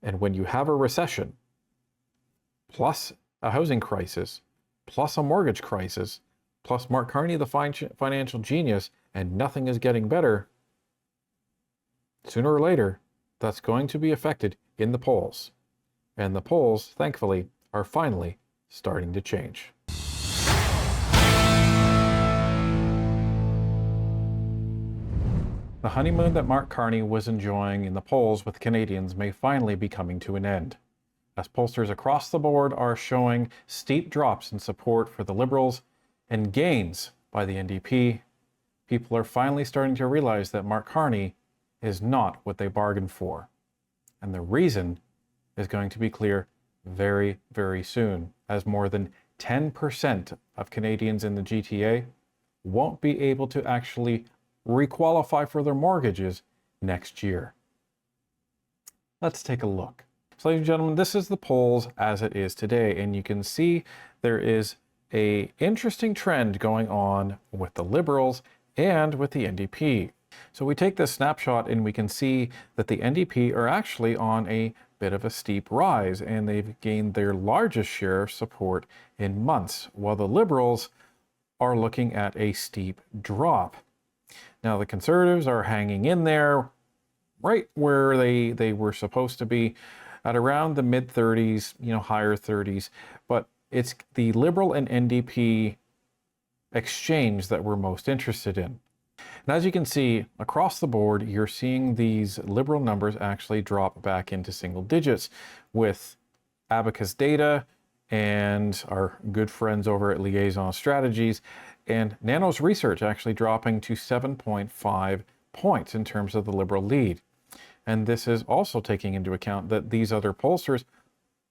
And when you have a recession, plus a housing crisis, plus a mortgage crisis, plus Mark Carney, the financial genius, and nothing is getting better, sooner or later, that's going to be affected in the polls. And the polls, thankfully, are finally starting to change. The honeymoon that Mark Carney was enjoying in the polls with Canadians may finally be coming to an end, as pollsters across the board are showing steep drops in support for the Liberals and gains by the NDP. People are finally starting to realize that Mark Carney is not what they bargained for. And the reason is going to be clear very, very soon, as more than 10% of Canadians in the GTA won't be able to actually requalify for their mortgages next year. Let's take a look. So, ladies and gentlemen, this is the polls as it is today, and you can see there is an interesting trend going on with the Liberals and with the NDP. So we take this snapshot and we can see that the NDP are actually on a bit of a steep rise, and they've gained their largest share of support in months, while the Liberals are looking at a steep drop. Now the Conservatives are hanging in there right where they were supposed to be, at around the mid-30s, higher 30s, but it's the Liberal and NDP exchange that we're most interested in. And as you can see, across the board, you're seeing these Liberal numbers actually drop back into single digits, with Abacus data and our good friends over at Liaison Strategies and Nanos Research actually dropping to 7.5 points in terms of the Liberal lead. And this is also taking into account that these other pollsters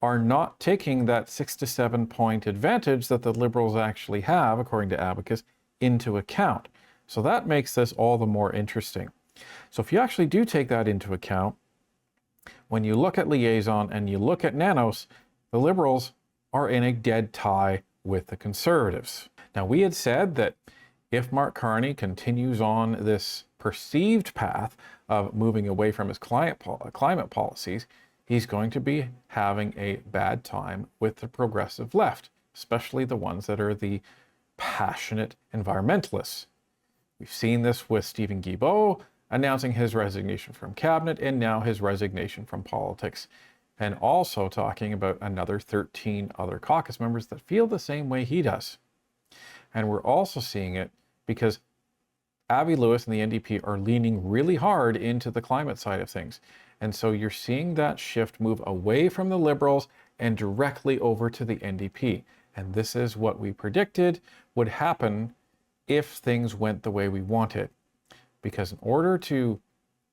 are not taking that 6 to 7 point advantage that the Liberals actually have, according to Abacus, into account. So that makes this all the more interesting. So if you actually do take that into account, when you look at Liaison and you look at Nanos, the Liberals are in a dead tie with the Conservatives. Now, we had said that if Mark Carney continues on this perceived path of moving away from his climate policies, he's going to be having a bad time with the progressive left, especially the ones that are the passionate environmentalists. We've seen this with Stephen Guilbeault announcing his resignation from cabinet and now his resignation from politics, and also talking about another 13 other caucus members that feel the same way he does. And we're also seeing it because Avi Lewis and the NDP are leaning really hard into the climate side of things. And so you're seeing that shift move away from the Liberals and directly over to the NDP. And this is what we predicted would happen if things went the way we wanted. Because in order to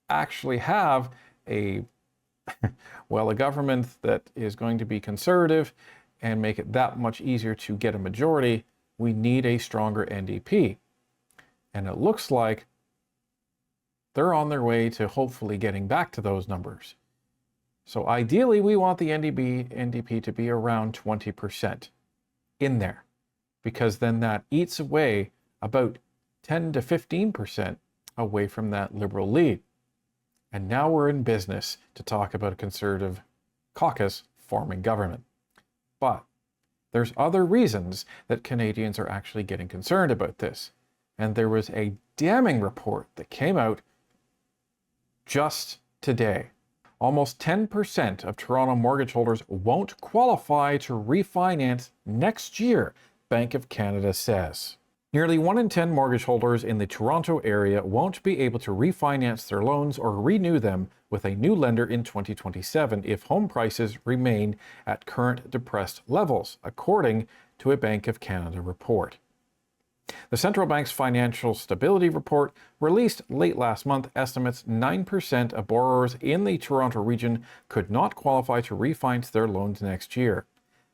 actually have a government that is going to be conservative and make it that much easier to get a majority, we need a stronger NDP. And it looks like they're on their way to hopefully getting back to those numbers. So ideally, we want the NDP to be around 20% in there, because then that eats away about 10 to 15% away from that Liberal lead. And now we're in business to talk about a Conservative caucus forming government. But there's other reasons that Canadians are actually getting concerned about this. And there was a damning report that came out just today. Almost 10% of Toronto mortgage holders won't qualify to refinance next year, Bank of Canada says. Nearly 1 in 10 mortgage holders in the Toronto area won't be able to refinance their loans or renew them with a new lender in 2027 if home prices remain at current depressed levels, according to a Bank of Canada report. The central bank's financial stability report, released late last month, estimates 9% of borrowers in the Toronto region could not qualify to refinance their loans next year.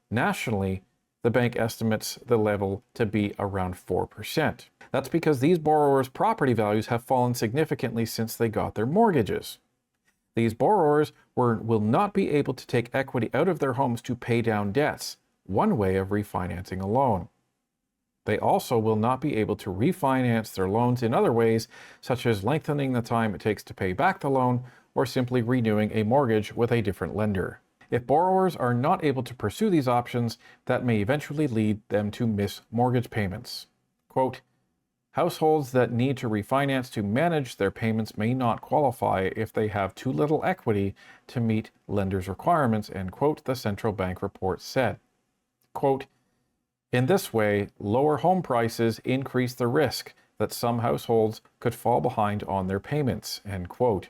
Nationally, the bank estimates the level to be around 4%. That's because these borrowers' property values have fallen significantly since they got their mortgages. These borrowers will not be able to take equity out of their homes to pay down debts, one way of refinancing a loan. They also will not be able to refinance their loans in other ways, such as lengthening the time it takes to pay back the loan or simply renewing a mortgage with a different lender. If borrowers are not able to pursue these options, that may eventually lead them to miss mortgage payments. Quote, households that need to refinance to manage their payments may not qualify if they have too little equity to meet lenders' requirements, end quote, the central bank report said. Quote, in this way, lower home prices increase the risk that some households could fall behind on their payments, end quote.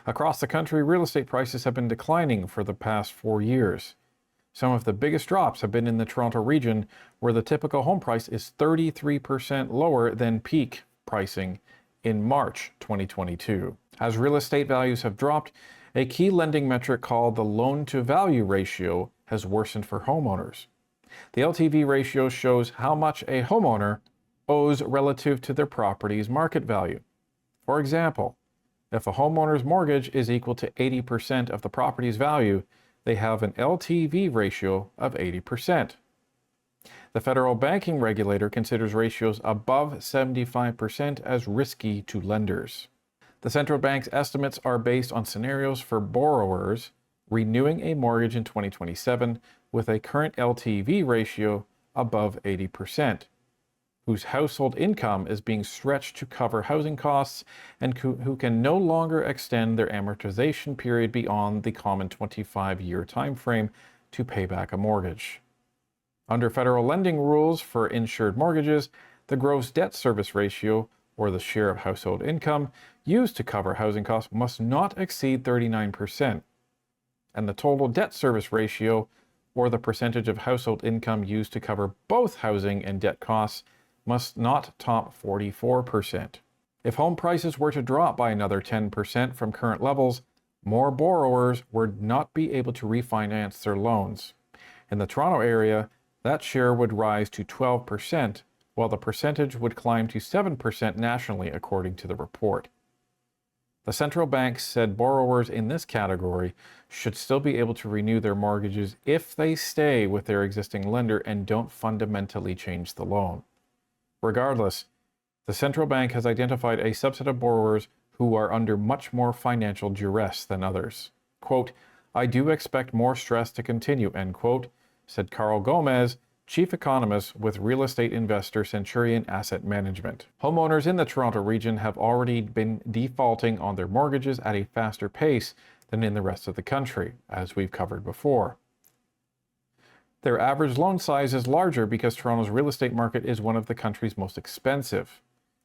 Across the country, real estate prices have been declining for the past 4 years. Some of the biggest drops have been in the Toronto region, where the typical home price is 33% lower than peak pricing in March 2022. As real estate values have dropped, a key lending metric called the loan-to-value ratio has worsened for homeowners. The LTV ratio shows how much a homeowner owes relative to their property's market value. For example, if a homeowner's mortgage is equal to 80% of the property's value, they have an LTV ratio of 80%. The federal banking regulator considers ratios above 75% as risky to lenders. The central bank's estimates are based on scenarios for borrowers renewing a mortgage in 2027 with a current LTV ratio above 80%, whose household income is being stretched to cover housing costs and who can no longer extend their amortization period beyond the common 25-year time frame to pay back a mortgage. Under federal lending rules for insured mortgages, the gross debt service ratio, or the share of household income used to cover housing costs, must not exceed 39%, and the total debt service ratio, or the percentage of household income used to cover both housing and debt costs, must not top 44%. If home prices were to drop by another 10% from current levels, more borrowers would not be able to refinance their loans. In the Toronto area, that share would rise to 12%, while the percentage would climb to 7% nationally, according to the report. The central bank said borrowers in this category should still be able to renew their mortgages if they stay with their existing lender and don't fundamentally change the loan. Regardless, the central bank has identified a subset of borrowers who are under much more financial duress than others. Quote, I do expect more stress to continue, end quote, said Carl Gomez, chief economist with real estate investor Centurion Asset Management. Homeowners in the Toronto region have already been defaulting on their mortgages at a faster pace than in the rest of the country, as we've covered before. Their average loan size is larger because Toronto's real estate market is one of the country's most expensive.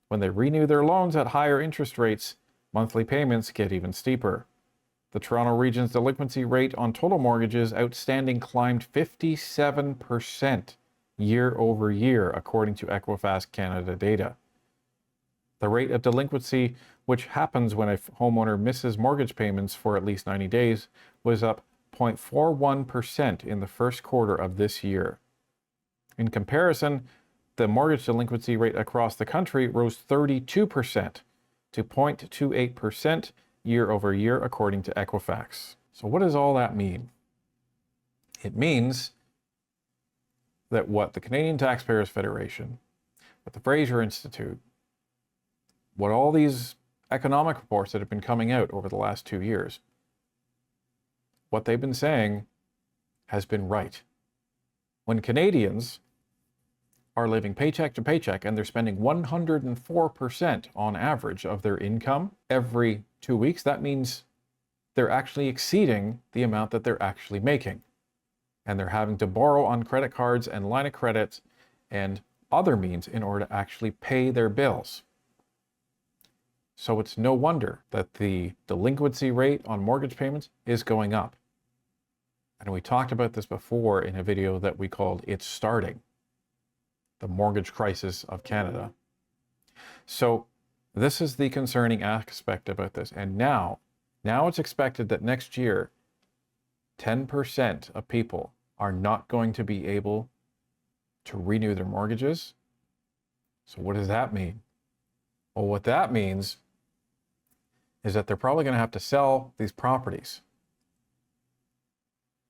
When they renew their loans at higher interest rates, monthly payments get even steeper. The Toronto region's delinquency rate on total mortgages outstanding climbed 57% year over year, according to Equifax Canada data. The rate of delinquency, which happens when a homeowner misses mortgage payments for at least 90 days, was up 0.41% in the first quarter of this year. In comparison, the mortgage delinquency rate across the country rose 32% to 0.28% year over year, according to Equifax. So what does all that mean? It means that what the Canadian Taxpayers Federation, what the Fraser Institute, what all these economic reports that have been coming out over the last 2 years, what they've been saying has been right. When Canadians are living paycheck to paycheck and they're spending 104% on average of their income every 2 weeks, that means they're actually exceeding the amount that they're actually making. And they're having to borrow on credit cards and line of credit and other means in order to actually pay their bills. So it's no wonder that the delinquency rate on mortgage payments is going up. And we talked about this before in a video that we called It's Starting, the mortgage crisis of Canada. So this is the concerning aspect about this. And now it's expected that next year, 10% of people are not going to be able to renew their mortgages. So what does that mean? Well, what that means is that they're probably going to have to sell these properties,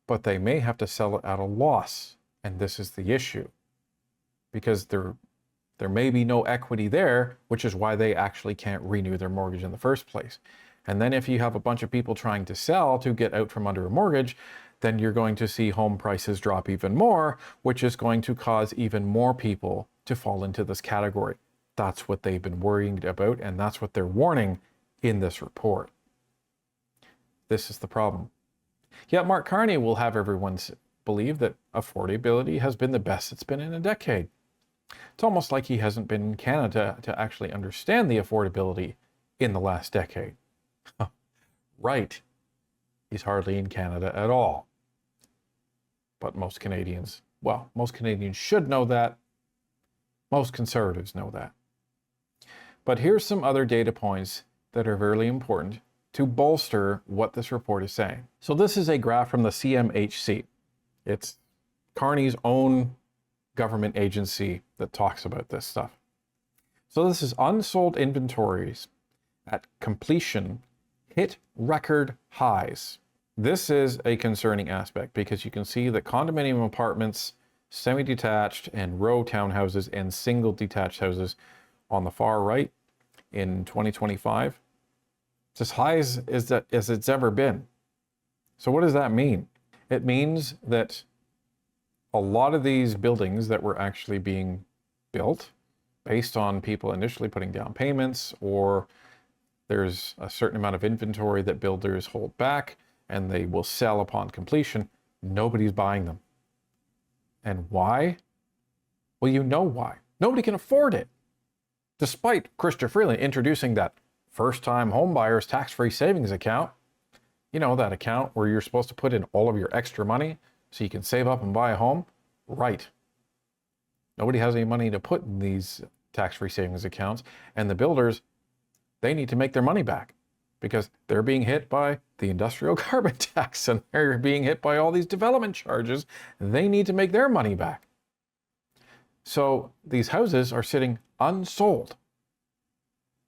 but they may have to sell it at a loss. And this is the issue, because there may be no equity there, which is why they actually can't renew their mortgage in the first place. And then if you have a bunch of people trying to sell to get out from under a mortgage, then you're going to see home prices drop even more, which is going to cause even more people to fall into this category. That's what they've been worrying about, and that's what they're warning in this report. This is the problem. Yet Mark Carney will have everyone believe that affordability has been the best it's been in a decade. It's almost like he hasn't been in Canada to actually understand the affordability in the last decade. Right. He's hardly in Canada at all. But most Canadians should know that. Most conservatives know that. But here's some other data points that are really important to bolster what this report is saying. So this is a graph from the CMHC. It's Carney's own government agency that talks about this stuff. So this is unsold inventories at completion hit record highs. This is a concerning aspect because you can see that condominium apartments, semi-detached and row townhouses and single detached houses on the far right in 2025, it's as high as it's ever been. So what does that mean? It means that a lot of these buildings that were actually being built based on people initially putting down payments, or there's a certain amount of inventory that builders hold back and they will sell upon completion, nobody's buying them. And why? Well, you know why. Nobody can afford it. Despite Chrystia Freeland introducing that first-time homebuyers tax-free savings account, you know, that account where you're supposed to put in all of your extra money so you can save up and buy a home? Right. Nobody has any money to put in these tax-free savings accounts, and the builders, they need to make their money back because they're being hit by the industrial carbon tax and they're being hit by all these development charges. They need to make their money back. So these houses are sitting unsold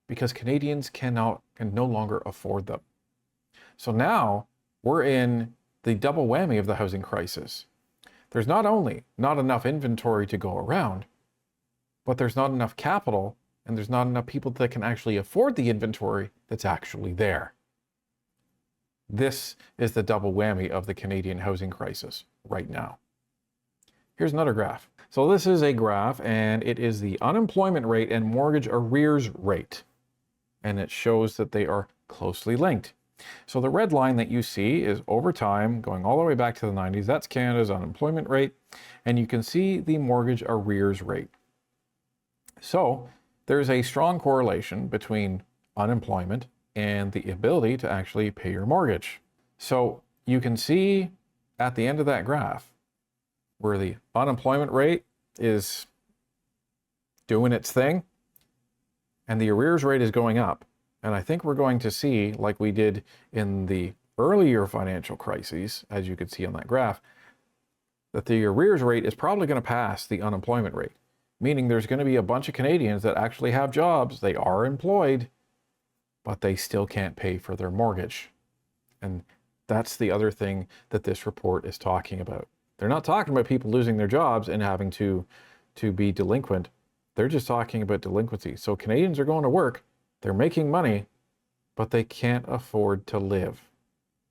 because Canadians can no longer afford them. So now we're in the double whammy of the housing crisis. There's not only not enough inventory to go around, but there's not enough capital and there's not enough people that can actually afford the inventory that's actually there. This is the double whammy of the Canadian housing crisis right now. Here's another graph. So this is a graph and it is the unemployment rate and mortgage arrears rate. And it shows that they are closely linked. So the red line that you see is over time, going all the way back to the 90s. That's Canada's unemployment rate. And you can see the mortgage arrears rate. So there's a strong correlation between unemployment and the ability to actually pay your mortgage. So you can see at the end of that graph where the unemployment rate is doing its thing and the arrears rate is going up. And I think we're going to see, like we did in the earlier financial crises, as you can see on that graph, that the arrears rate is probably going to pass the unemployment rate, meaning there's going to be a bunch of Canadians that actually have jobs, they are employed, but they still can't pay for their mortgage. And that's the other thing that this report is talking about. They're not talking about people losing their jobs and having to be delinquent. They're just talking about delinquency. So Canadians are going to work, they're making money, but they can't afford to live.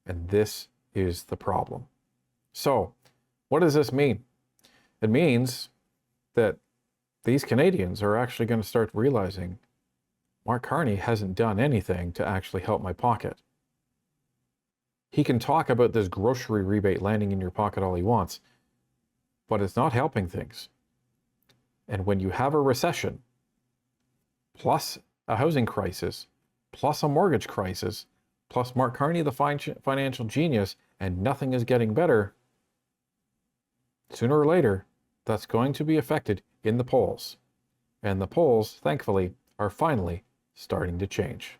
And this is the problem. So what does this mean? It means that these Canadians are actually going to start realizing Mark Carney hasn't done anything to actually help my pocket. He can talk about this grocery rebate landing in your pocket all he wants, but it's not helping things. And when you have a recession, plus a housing crisis, plus a mortgage crisis, plus Mark Carney, the financial genius, and nothing is getting better, sooner or later, that's going to be affected in the polls. And the polls, thankfully, are finally starting to change.